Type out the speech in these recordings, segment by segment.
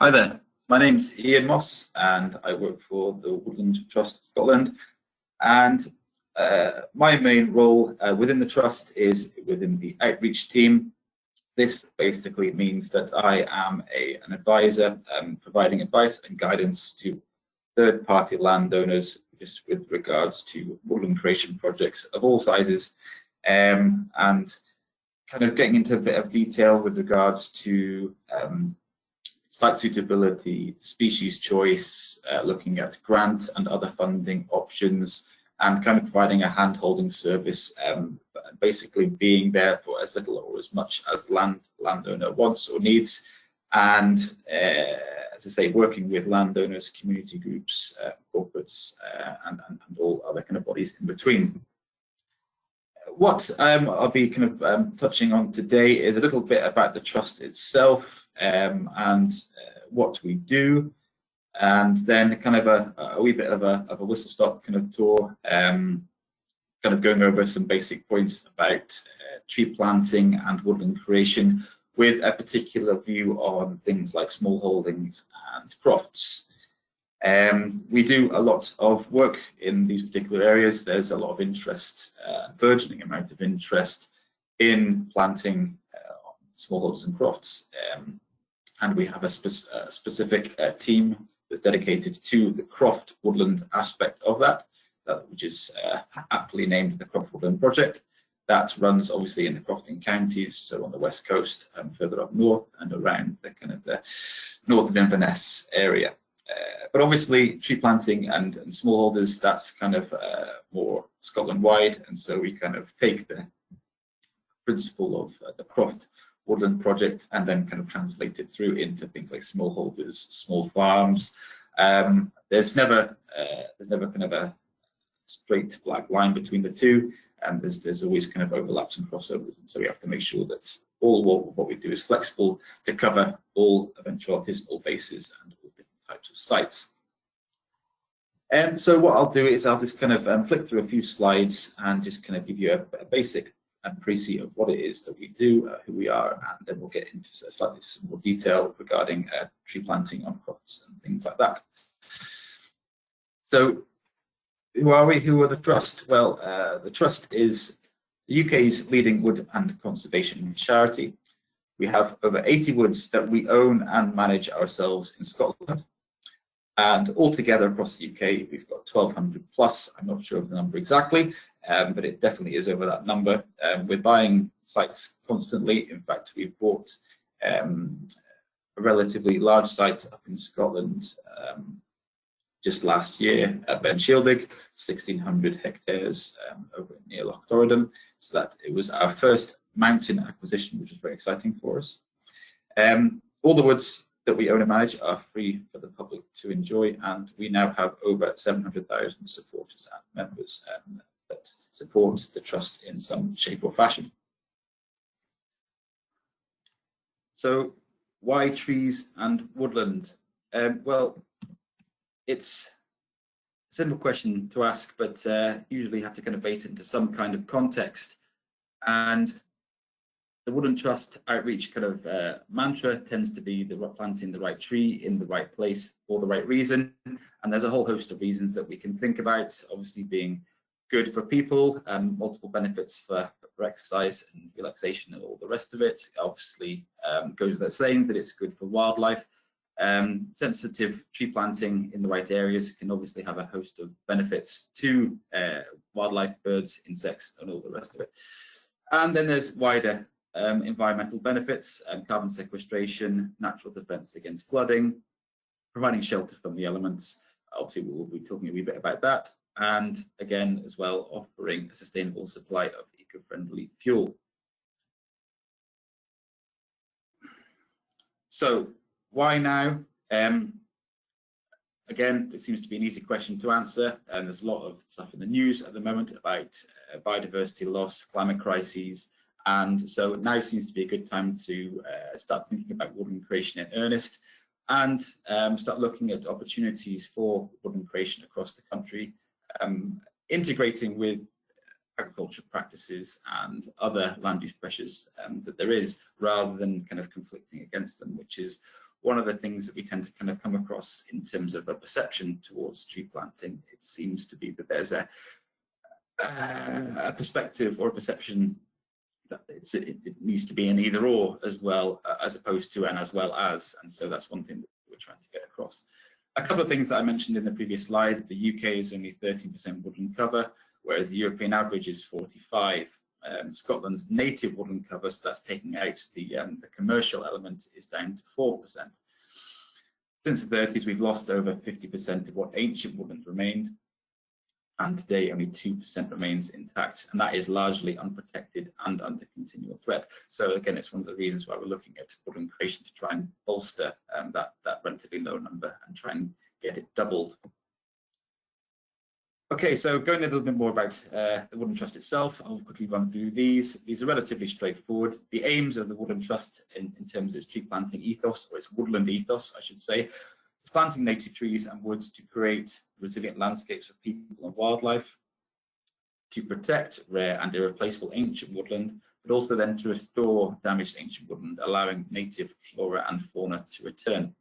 Hi there, my name's Iain Moss and I work for the Woodland Trust Scotland, and my main role within the Trust is within the outreach team. This basically means that I am an advisor providing advice and guidance to third-party landowners just with regards to woodland creation projects of all sizes, and kind of getting into a bit of detail with regards to site suitability, species choice, looking at grant and other funding options, and kind of providing a hand-holding service, basically being there for as little or as much as the landowner wants or needs, and as I say, working with landowners, community groups, corporates, and all other kind of bodies in between. What I'll be kind of touching on today is a little bit about the Trust itself and what we do, and then kind of a wee bit of a whistle-stop kind of tour, kind of going over some basic points about tree planting and woodland creation, with a particular view on things like smallholdings and crofts. We do a lot of work in these particular areas. There's a lot of interest, burgeoning amount of interest in planting smallholders and crofts, and we have a specific team that's dedicated to the croft woodland aspect of that, which is aptly named the Croft Woodland Project. That runs obviously in the crofting counties, so on the west coast and further up north and around the kind of the north of Inverness area. But obviously tree planting and smallholders, that's kind of more Scotland-wide, and so we kind of take the principle of the Croft Woodland Project and then kind of translate it through into things like smallholders, small farms. There's never kind of a straight black line between the two, and there's always kind of overlaps and crossovers, and so we have to make sure that all what we do is flexible to cover all eventualities, all bases, and all different types of sites. So what I'll do is I'll just kind of flick through a few slides and just kind of give you a basic and precis of what it is that we do, who we are, and then we'll get into slightly some more detail regarding tree planting on crops and things like that. So who are we? Who are the Trust? Well, the Trust is the UK's leading wood and conservation charity. We have over 80 woods that we own and manage ourselves in Scotland. And altogether across the UK, we've got 1,200 plus. I'm not sure of the number exactly, but it definitely is over that number. We're buying sites constantly. In fact, we've bought a relatively large site up in Scotland just last year at Ben Shieldig, 1,600 hectares over near Loch Torridon. So that it was our first mountain acquisition, which is very exciting for us. All the woods that we own and manage are free for the public to enjoy, and we now have over 700,000 supporters and members that support the Trust in some shape or fashion. So why trees and woodland? Well, it's a simple question to ask, but usually you have to kind of base it into some kind of context. And the Woodland Trust outreach kind of mantra tends to be planting the right tree in the right place for the right reason. And there's a whole host of reasons that we can think about, obviously being good for people, multiple benefits for exercise and relaxation and all the rest of it. Obviously goes without saying that it's good for wildlife. Sensitive tree planting in the right areas can obviously have a host of benefits to wildlife, birds, insects, and all the rest of it. And then there's wider environmental benefits, carbon sequestration, natural defence against flooding, providing shelter from the elements. Obviously, we'll be talking a wee bit about that. And again, as well, offering a sustainable supply of eco-friendly fuel. So why now? Again, it seems to be an easy question to answer, and there's a lot of stuff in the news at the moment about biodiversity loss, climate crises, and so now seems to be a good time to start thinking about woodland creation in earnest, and start looking at opportunities for woodland creation across the country, integrating with agriculture practices and other land use pressures that there is, rather than kind of conflicting against them, which is one of the things that we tend to kind of come across in terms of a perception towards tree planting, it seems to be that there's a perspective or a perception that it needs to be an either or as well, as opposed to an as well as, and so that's one thing that we're trying to get across. A couple of things that I mentioned in the previous slide: the UK is only 13% woodland cover, whereas the European average is 45%. Scotland's native woodland cover, so that's taking out the commercial element, is down to 4%. Since the 30s, we've lost over 50% of what ancient woodland remained, and today only 2% remains intact, and that is largely unprotected and under continual threat. So again, it's one of the reasons why we're looking at woodland creation, to try and bolster that relatively low number and try and get it doubled. Okay, so going a little bit more about the Woodland Trust itself, I'll quickly run through these. These are relatively straightforward. The aims of the Woodland Trust in terms of its tree planting ethos, or its woodland ethos, I should say, is planting native trees and woods to create resilient landscapes for people and wildlife, to protect rare and irreplaceable ancient woodland, but also then to restore damaged ancient woodland, allowing native flora and fauna to return.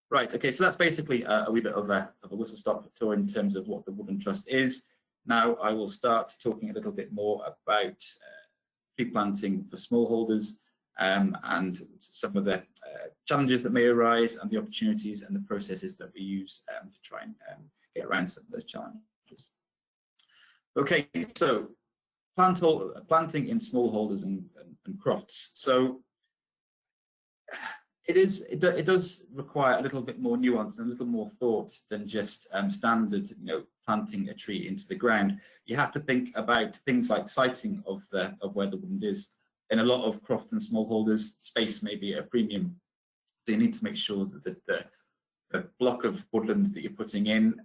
Right, okay, so that's basically a wee bit of a whistle-stop tour in terms of what the Woodland Trust is. Now I will start talking a little bit more about tree planting for smallholders, and some of the challenges that may arise, and the opportunities and the processes that we use to try and get around some of those challenges. Okay, so planting in smallholders and crofts. So it does require a little bit more nuance and a little more thought than just standard, planting a tree into the ground. You have to think about things like siting of where the woodland is. In a lot of crofts and smallholders, space may be a premium, so you need to make sure that the block of woodland that you're putting in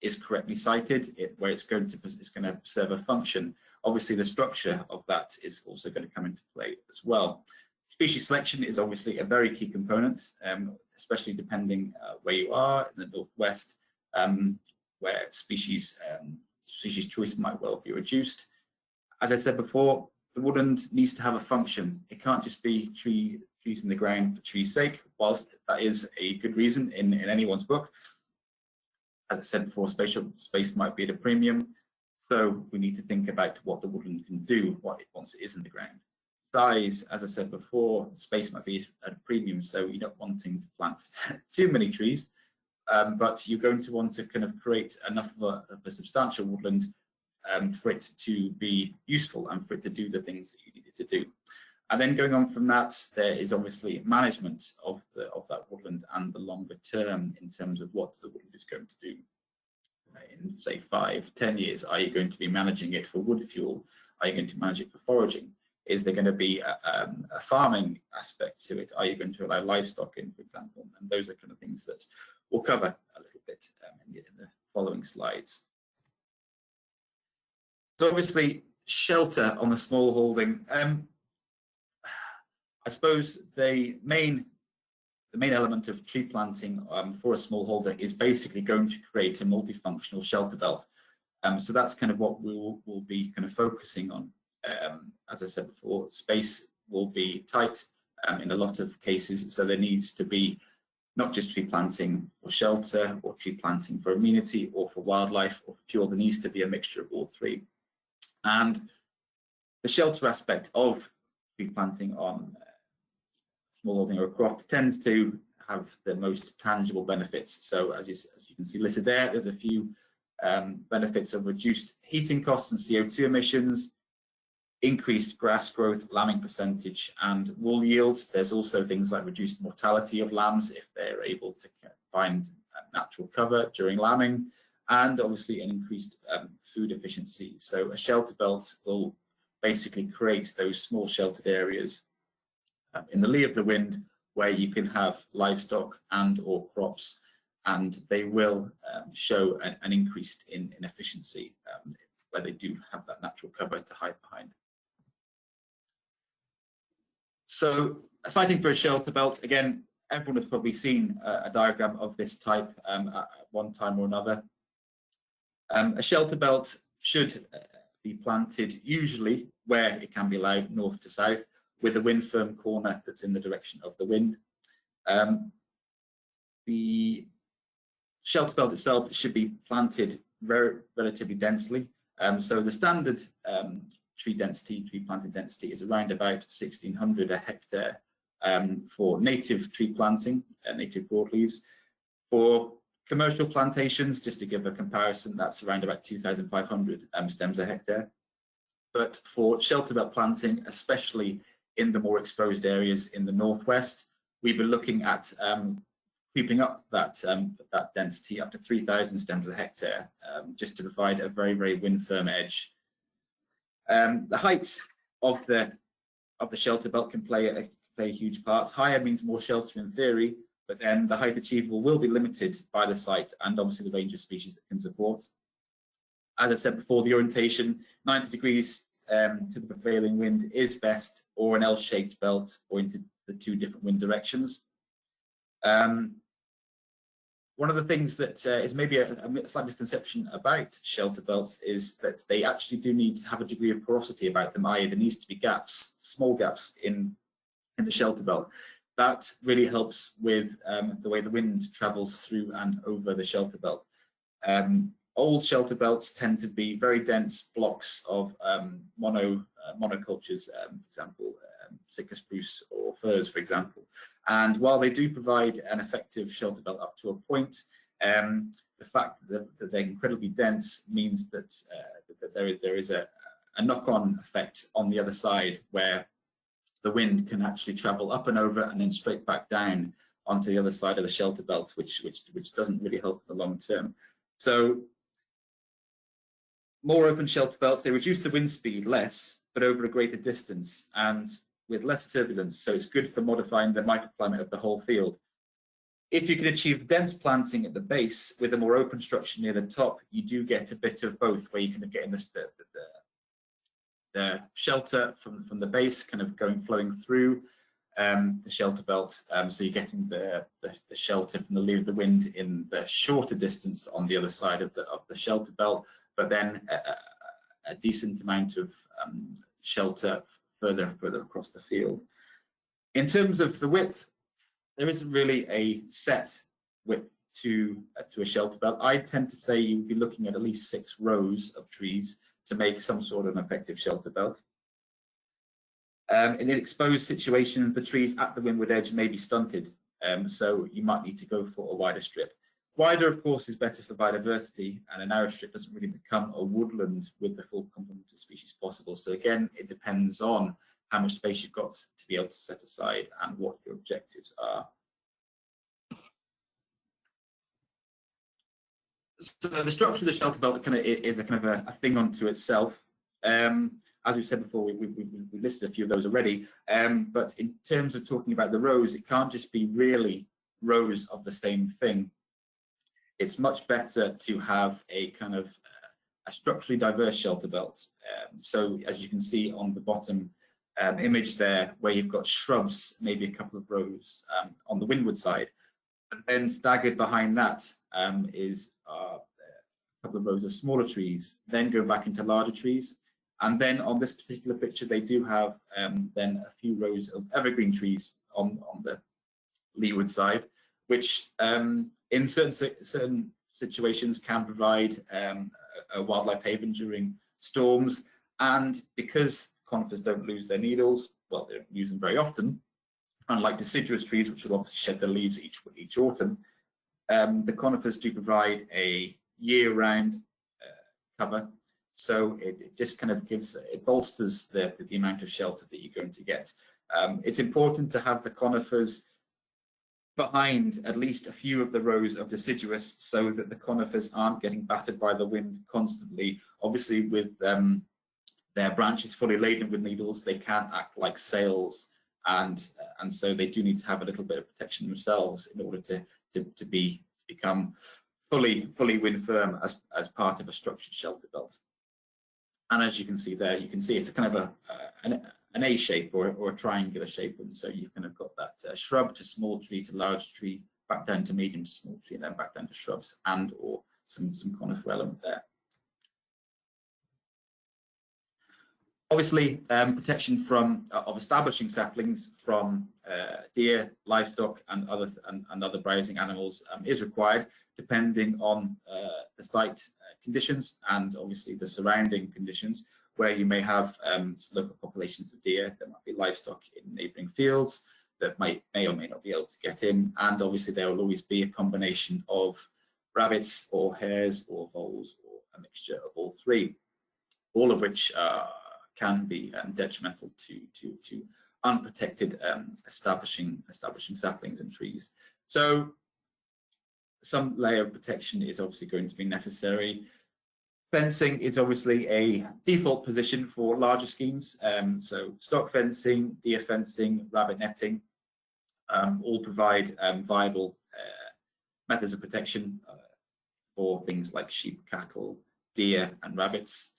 is correctly sited, where it's going to serve a function. Obviously, the structure of that is also going to come into play as well. Species selection is obviously a very key component, especially depending where you are in the northwest, where species choice might well be reduced. As I said before, the woodland needs to have a function. It can't just be trees in the ground for trees' sake, whilst that is a good reason in anyone's book. As I said before, space might be at a premium, so we need to think about what the woodland can do once it is in the ground. Size, as I said before, space might be at a premium, so you're not wanting to plant too many trees, but you're going to want to kind of create enough of a substantial woodland for it to be useful and for it to do the things that you need it to do. And then going on from that, there is obviously management of that woodland and the longer term in terms of what the woodland is going to do. In say 5-10 years, are you going to be managing it for wood fuel? Are you going to manage it for foraging? Is there going to be a farming aspect to it? Are you going to allow livestock in, for example? And those are kind of things that we'll cover a little bit in the following slides. So obviously, shelter on the smallholding. I suppose the main element of tree planting for a smallholder is basically going to create a multifunctional shelter belt. So that's kind of what we'll be kind of focusing on. As I said before, space will be tight in a lot of cases, so there needs to be not just tree planting for shelter or tree planting for amenity or for wildlife or for fuel. There needs to be a mixture of all three. And the shelter aspect of tree planting on smallholding or a croft tends to have the most tangible benefits. So as you can see listed there, there's a few benefits of reduced heating costs and CO2 emissions, increased grass growth, lambing percentage, and wool yields. There's also things like reduced mortality of lambs if they're able to find natural cover during lambing, and obviously an increased food efficiency. So a shelter belt will basically create those small sheltered areas in the lee of the wind where you can have livestock and or crops, and they will show an increase in efficiency where they do have that natural cover to hide behind. So siting for a shelter belt, again, everyone has probably seen a diagram of this type at one time or another. A shelter belt should be planted usually where it can be allowed north to south. with a wind firm corner that's in the direction of the wind. The shelter belt itself should be planted relatively densely. So the standard tree planting density is around about 1,600 a hectare for native tree planting, native broadleaves. For commercial plantations, just to give a comparison, that's around about 2,500 stems a hectare. But for shelter belt planting, especially in the more exposed areas in the northwest, we've been looking at creeping up that density up to 3,000 stems a hectare, just to provide a very, very wind firm edge. The height of the shelter belt can play a huge part. Higher means more shelter in theory, but then the height achievable will be limited by the site and obviously the range of species it can support. As I said before, the orientation, 90 degrees to the prevailing wind is best, or an L-shaped belt, or into the two different wind directions. One of the things that is maybe a slight misconception about shelter belts is that they actually do need to have a degree of porosity about them, i.e. there needs to be gaps, small gaps in the shelter belt. That really helps with the way the wind travels through and over the shelter belt. Old shelter belts tend to be very dense blocks of monocultures, for example, Sitka spruce or firs, for example. And while they do provide an effective shelter belt up to a point, the fact that they're incredibly dense means that, there is a knock-on effect on the other side, where the wind can actually travel up and over and then straight back down onto the other side of the shelter belt, which doesn't really help in the long term. So more open shelter belts, they reduce the wind speed less, but over a greater distance and with less turbulence. So it's good for modifying the microclimate of the whole field. If you can achieve dense planting at the base with a more open structure near the top, you do get a bit of both, where you can get in the shelter from the base kind of flowing through the shelter belt. So you're getting the shelter from the lee of the wind in the shorter distance on the other side of the shelter belt, but then a decent amount of shelter further across the field. In terms of the width, there isn't really a set width to a shelter belt. I tend to say you'd be looking at least 6 rows of trees to make some sort of an effective shelter belt. In exposed situations, the trees at the windward edge may be stunted, so you might need to go for a wider strip. Wider, of course, is better for biodiversity, and a narrow strip doesn't really become a woodland with the full complement of species possible. So again, it depends on how much space you've got to be able to set aside and what your objectives are. So the structure of the shelter belt is a kind of a thing unto itself. As we said before, we listed a few of those already. But in terms of talking about the rows, it can't just be really rows of the same thing. It's much better to have a kind of a structurally diverse shelter belt. So as you can see on the bottom image there, where you've got shrubs, maybe a couple of rows on the windward side, and then staggered behind that is a couple of rows of smaller trees, then go back into larger trees. And then on this particular picture, they do have then a few rows of evergreen trees on the leeward side, which in certain situations can provide a wildlife haven during storms. And because conifers don't lose their needles, well, they don't use them very often, unlike deciduous trees, which will obviously shed their leaves each autumn, the conifers do provide a year-round cover. So it just kind of it bolsters the amount of shelter that you're going to get. It's important to have the conifers behind at least a few of the rows of deciduous, so that the conifers aren't getting battered by the wind constantly. Obviously, with their branches fully laden with needles, they can act like sails, and so they do need to have a little bit of protection themselves in order to become fully wind firm as part of a structured shelter belt. And as you can see there, you can see it's a kind of an A shape or a triangular shape, and so you've kind of got that shrub to small tree to large tree, back down to medium to small tree, and then back down to shrubs and or some conifer element there. Obviously, protection from of establishing saplings from deer, livestock, and other browsing animals is required, depending on the site conditions and obviously the surrounding conditions, where you may have local populations of deer. There might be livestock in neighbouring fields that may or may not be able to get in, and obviously there will always be a combination of rabbits or hares or voles or a mixture of all three, all of which can be detrimental to unprotected establishing saplings and trees. So some layer of protection is obviously going to be necessary. Fencing is obviously a default position for larger schemes. So stock fencing, deer fencing, rabbit netting all provide viable methods of protection for things like sheep, cattle, deer, and rabbits.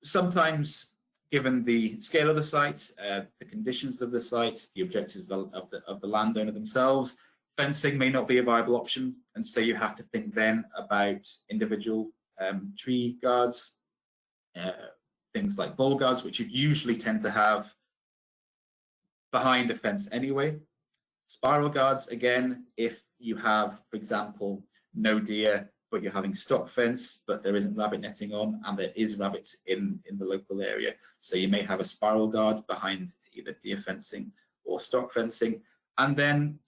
Sometimes, given the scale of the site, the conditions of the site, the objectives of the landowner themselves, fencing may not be a viable option, and so you have to think then about individual tree guards, things like vole guards, which you usually tend to have behind a fence anyway. Spiral guards, again, if you have, for example, no deer, but you're having stock fence, but there isn't rabbit netting on, and there is rabbits in the local area. So you may have a spiral guard behind either deer fencing or stock fencing. And then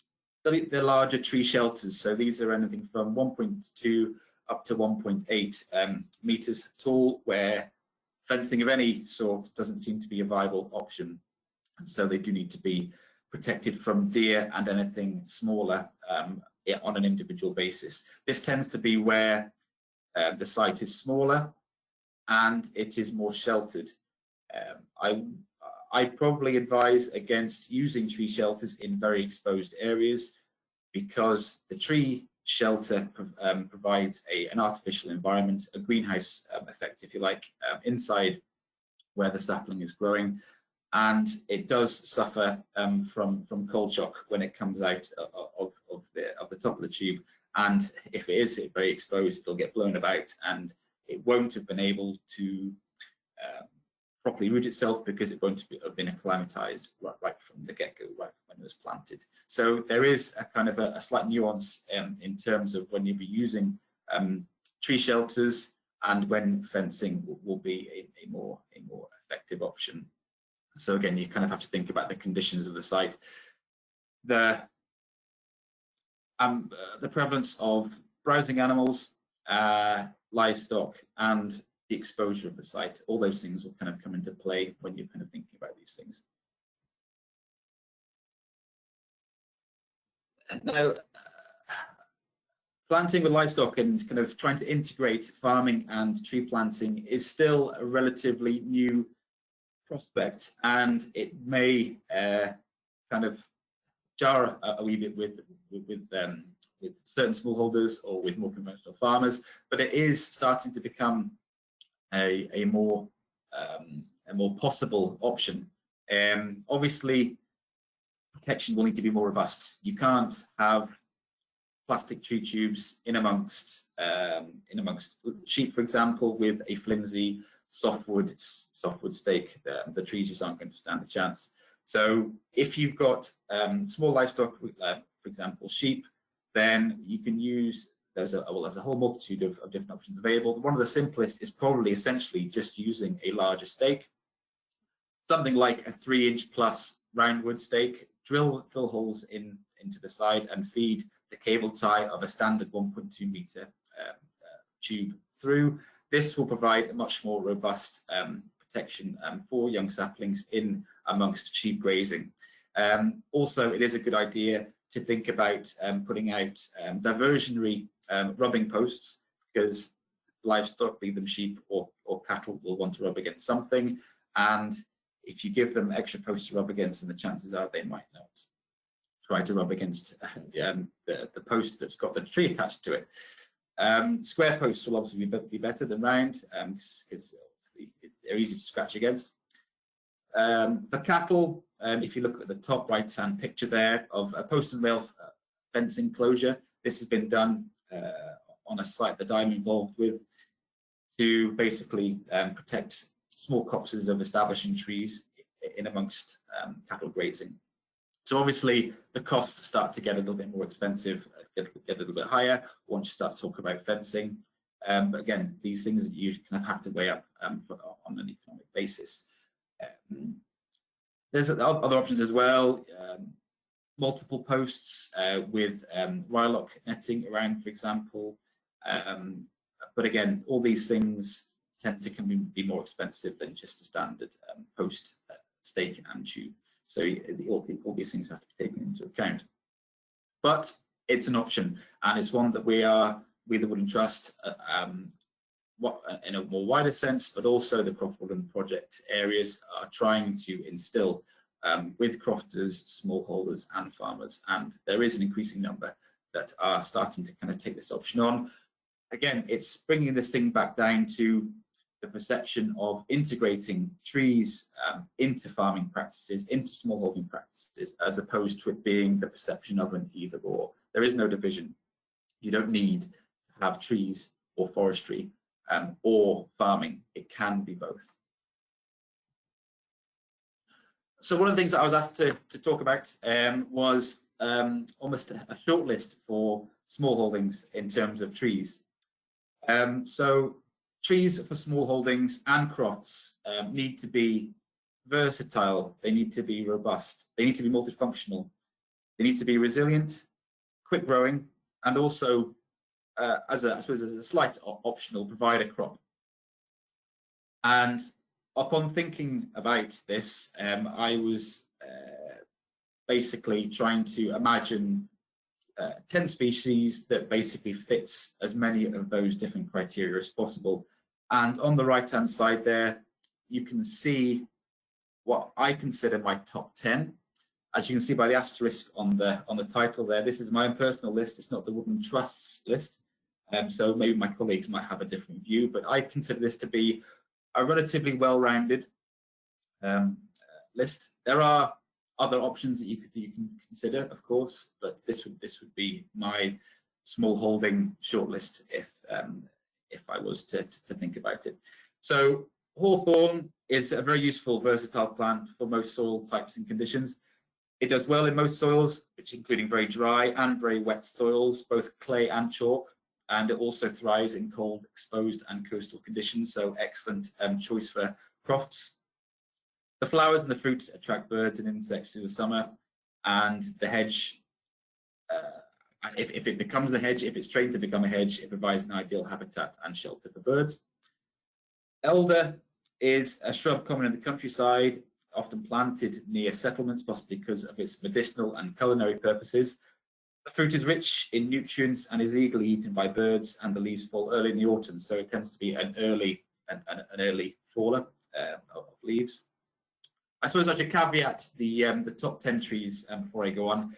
the larger tree shelters. So these are anything from 1.2 up to 1.8 meters tall, where fencing of any sort doesn't seem to be a viable option. And so they do need to be protected from deer and anything smaller on an individual basis. This tends to be where the site is smaller and it is more sheltered. I probably advise against using tree shelters in very exposed areas, because the tree shelter provides an artificial environment, a greenhouse effect, if you like, inside where the sapling is growing, and it does suffer from cold shock when it comes out of the top of the tube. And if it is very exposed, it'll get blown about, and it won't have been able to properly root itself, because it won't have been acclimatized right from the get-go, right when it was planted. So there is a kind of a slight nuance in terms of when you'll be using tree shelters and when fencing will be a more effective option. So again, you kind of have to think about the conditions of the site. The prevalence of browsing animals, livestock, and the exposure of the site, all those things will kind of come into play when you're kind of thinking about these things. Now, planting with livestock and kind of trying to integrate farming and tree planting is still a relatively new prospect, and it may kind of jar a wee bit with certain smallholders or with more conventional farmers, but it is starting to become a more possible option. Obviously, protection will need to be more robust. You can't have plastic tree tubes in amongst sheep, for example, with a flimsy softwood stake. The trees just aren't going to stand a chance. So if you've got small livestock, for example, sheep, then you can use, there's a whole multitude of different options available. One of the simplest is probably essentially just using a larger stake, something like a 3-inch plus roundwood stake. Drill holes into the side and feed the cable tie of a standard 1.2 meter tube through. This will provide a much more robust protection for young saplings in amongst sheep grazing. Also, it is a good idea to think about putting out diversionary rubbing posts, because livestock, be them sheep or cattle, will want to rub against something, and if you give them extra posts to rub against, then the chances are they might not try to rub against the post that's got the tree attached to it. Square posts will obviously be better than round, because they're easy to scratch against. For cattle, if you look at the top right-hand picture there of a post and rail fence enclosure, this has been done on a site that I'm involved with to basically protect small copses of establishing trees in amongst cattle grazing. So obviously the costs start to get a little bit more expensive, get a little bit higher once you start to talk about fencing. But again, these things that you kind of have to weigh up on an economic basis. There's other options as well. Multiple posts with ryelock netting around, for example. But again, all these things tend to be more expensive than just a standard post, stake and tube. So all these things have to be taken into account. But it's an option, and it's one that we, the Woodland Trust, in a more wider sense, but also the Croft Woodland project areas are trying to instill with crofters, smallholders and farmers. And there is an increasing number that are starting to kind of take this option on. Again, it's bringing this thing back down to the perception of integrating trees into farming practices, into smallholding practices, as opposed to it being the perception of an either or. There is no division. You don't need to have trees or forestry or farming. It can be both. So one of the things that I was asked to talk about was almost a short list for smallholdings in terms of trees. So trees for smallholdings and crofts need to be versatile, they need to be robust, they need to be multifunctional, they need to be resilient, quick growing, and also, as a slight optional, provide a crop. And upon thinking about this, I was basically trying to imagine 10 species that basically fits as many of those different criteria as possible. And on the right hand side there, you can see what I consider my top 10. As you can see by the asterisk on the title there, this is my own personal list. It's not the Woodland Trust's list. So maybe my colleagues might have a different view, but I consider this to be a relatively well-rounded list. There are other options that you can consider, of course, but this would be my small holding shortlist if I was to think about it. So hawthorn is a very useful, versatile plant for most soil types and conditions. It does well in most soils, which including very dry and very wet soils, both clay and chalk, and it also thrives in cold, exposed and coastal conditions, so excellent choice for crofts. The flowers and the fruit attract birds and insects through the summer, and the hedge, if it becomes a hedge, if it's trained to become a hedge, it provides an ideal habitat and shelter for birds. Elder is a shrub common in the countryside, often planted near settlements, possibly because of its medicinal and culinary purposes. The fruit is rich in nutrients and is eagerly eaten by birds, and the leaves fall early in the autumn, so it tends to be an early faller of leaves. I suppose I should caveat the top 10 trees before I go on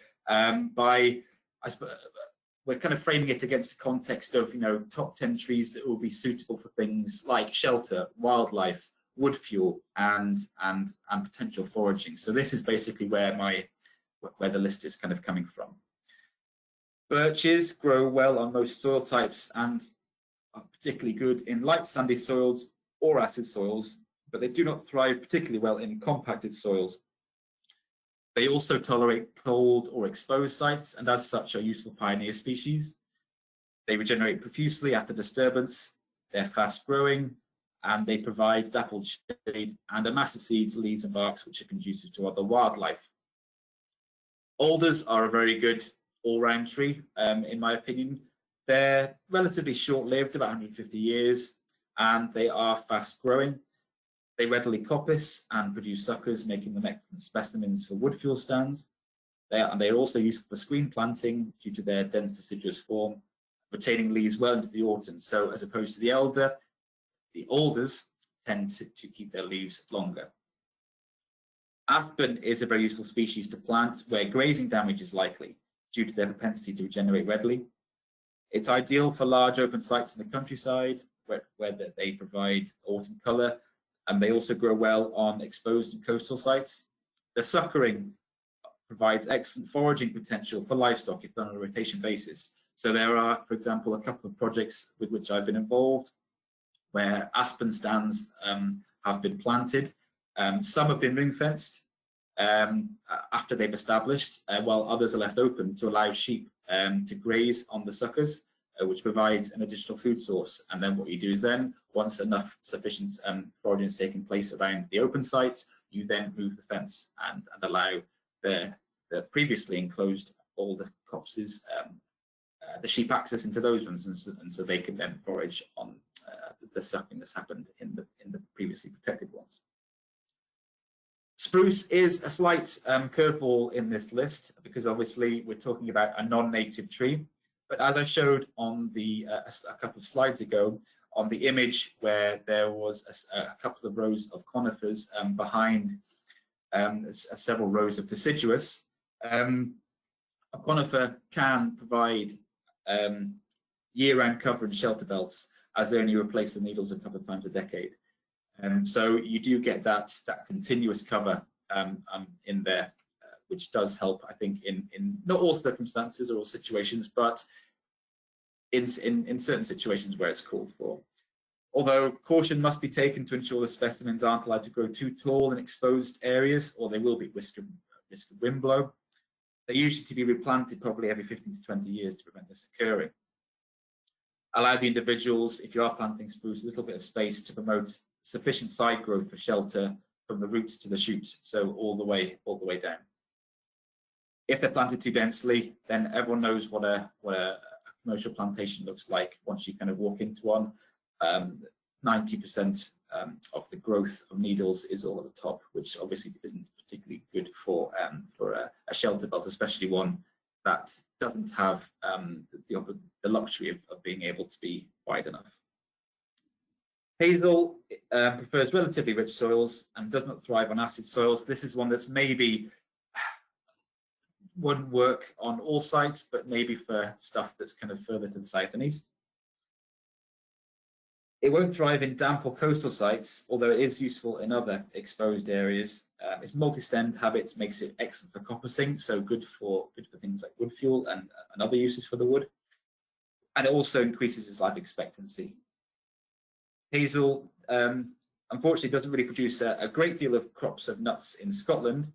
we're kind of framing it against the context of top 10 trees that will be suitable for things like shelter, wildlife, wood fuel, and potential foraging. So this is basically where the list is kind of coming from. Birches grow well on most soil types and are particularly good in light sandy soils or acid soils, but they do not thrive particularly well in compacted soils. They also tolerate cold or exposed sites, and as such are useful pioneer species. They regenerate profusely after disturbance, they're fast growing, and they provide dappled shade and amass of seeds, leaves and barks which are conducive to other wildlife. Alders are a very good all-round tree, in my opinion. They're relatively short-lived, about 150 years, and they are fast-growing. They readily coppice and produce suckers, making them excellent specimens for wood fuel stands. They are also useful for screen planting due to their dense deciduous form, retaining leaves well into the autumn. So as opposed to the elder, the alders tend to keep their leaves longer. Aspen is a very useful species to plant where grazing damage is likely due to their propensity to regenerate readily. It's ideal for large open sites in the countryside where they provide autumn colour, and they also grow well on exposed and coastal sites. The suckering provides excellent foraging potential for livestock if done on a rotation basis. So there are, for example, a couple of projects with which I've been involved where aspen stands have been planted. Some have been ring-fenced after they've established, while others are left open to allow sheep to graze on the suckers, which provides an additional food source. And then what you do is then, once enough sufficient foraging has taken place around the open sites, you then move the fence and allow the previously enclosed all the copses, the sheep access into those ones, and so they can then forage on the sucking that's happened in the previously protected ones. Spruce is a slight curveball in this list because obviously we're talking about a non-native tree. But as I showed on the a couple of slides ago, on the image where there was a couple of rows of conifers behind several rows of deciduous, a conifer can provide year-round cover and shelter belts, as they only replace the needles a couple of times a decade. So you do get that continuous cover in there, which does help, I think, in not all circumstances or all situations, but in certain situations where it's called for. Although caution must be taken to ensure the specimens aren't allowed to grow too tall in exposed areas, or they will be at risk of wind blow. They're usually to be replanted probably every 15 to 20 years to prevent this occurring. Allow the individuals, if you are planting spruce, a little bit of space to promote sufficient side growth for shelter from the roots to the shoot, so all the way down. If they're planted too densely, then everyone knows what a commercial plantation looks like. Once you kind of walk into one, 90% of the growth of needles is all at the top, which obviously isn't particularly good for a shelter belt, especially one that doesn't have the luxury of being able to be wide enough. Hazel prefers relatively rich soils and does not thrive on acid soils. This is one that's maybe wouldn't work on all sites, but maybe for stuff that's kind of further to the south and east. It won't thrive in damp or coastal sites, although it is useful in other exposed areas. Its multi-stemmed habits makes it excellent for coppicing, so good for things like wood fuel and other uses for the wood. And it also increases its life expectancy. Hazel, unfortunately, doesn't really produce a great deal of crops of nuts in Scotland,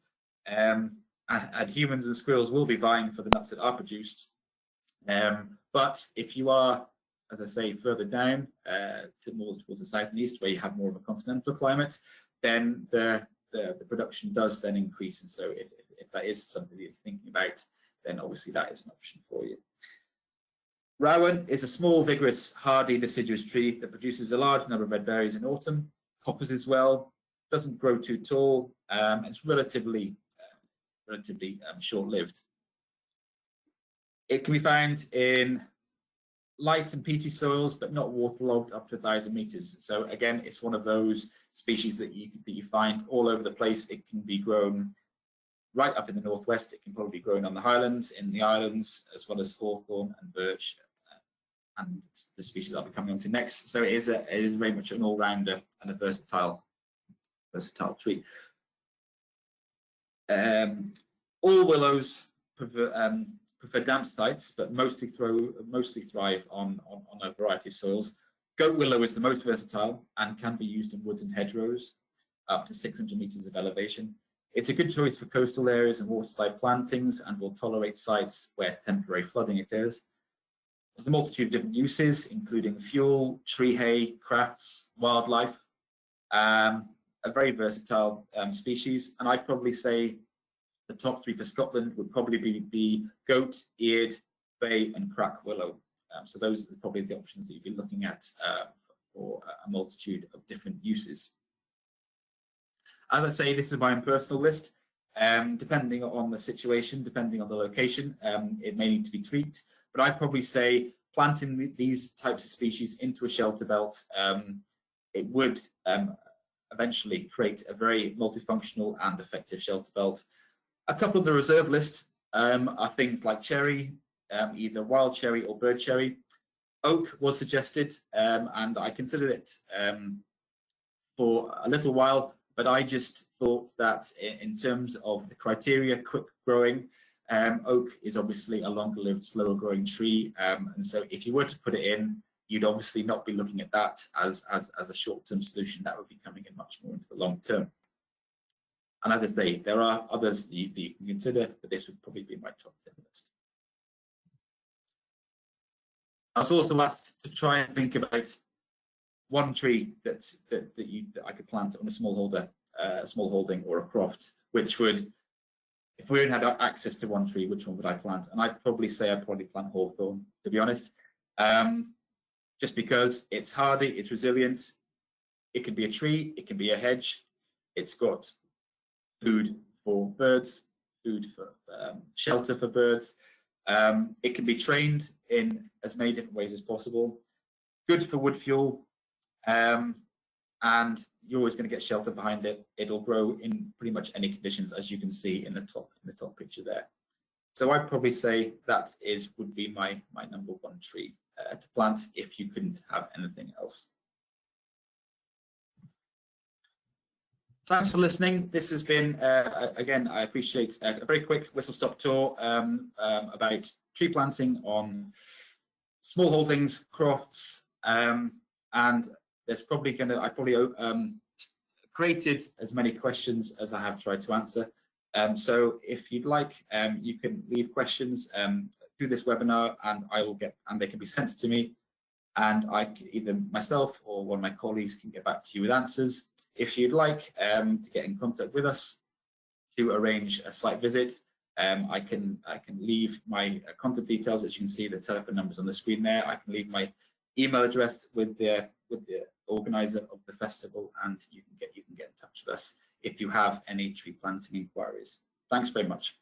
and humans and squirrels will be vying for the nuts that are produced. But if you are, as I say, further down more towards the south and east, where you have more of a continental climate, then the production does then increase. And so if that is something that you're thinking about, then obviously that is an option for you. Rowan is a small, vigorous, hardy, deciduous tree that produces a large number of red berries in autumn, coppers as well, doesn't grow too tall, and it's relatively short-lived. It can be found in light and peaty soils, but not waterlogged up to 1,000 meters. So again, it's one of those species that you find all over the place. It can be grown right up in the northwest. It can probably be grown on the highlands, in the islands, as well as hawthorn and birch, and the species I'll be coming on to next. So it is very much an all-rounder and a versatile tree. All willows prefer damp sites, but mostly thrive on a variety of soils. Goat willow is the most versatile and can be used in woods and hedgerows up to 600 meters of elevation. It's a good choice for coastal areas and waterside plantings and will tolerate sites where temporary flooding occurs. There's a multitude of different uses, including fuel, tree hay, crafts, wildlife. A very versatile species, and I'd probably say the top three for Scotland would probably be goat, eared, bay, and crack willow. So those are probably the options that you'd be looking at for a multitude of different uses. As I say, this is my own personal list. Depending on the situation, depending on the location, it may need to be tweaked. But I'd probably say planting these types of species into a shelter belt, it would eventually create a very multifunctional and effective shelter belt. A couple of the reserve list are things like cherry, either wild cherry or bird cherry. Oak was suggested, and I considered it for a little while, but I just thought that in terms of the criteria, quick growing, oak is obviously a longer lived, slower growing tree. And so if you were to put it in, you'd obviously not be looking at that as a short-term solution. That would be coming in much more into the long term. And as I say, there are others that you can consider, but this would probably be my top 10 list. I was also asked to try and think about one tree that I could plant on a smallholder, smallholding, or a croft, which would, if we only had access to one tree, which one would I plant? And I'd probably say I'd probably plant hawthorn, to be honest, just because it's hardy, it's resilient. It could be a tree, it can be a hedge. It's got food for birds, food for shelter for birds. It can be trained in as many different ways as possible. Good for wood fuel, and you're always going to get shelter behind it. It'll grow in pretty much any conditions, as you can see in the top picture there. So I'd probably say that would be my number one tree to plant if you couldn't have anything else. Thanks for listening. This has been, again, I appreciate a very quick whistle-stop tour about tree planting on small holdings, crofts, and there's probably I probably created as many questions as I have tried to answer. So if you'd like, you can leave questions through this webinar, and they can be sent to me, and either myself or one of my colleagues can get back to you with answers. If you'd like to get in contact with us to arrange a site visit, I can leave my contact details. As you can see, the telephone numbers on the screen there. I can leave my email address with the organizer of the festival, and you can get in touch with us if you have any tree planting inquiries. Thanks very much.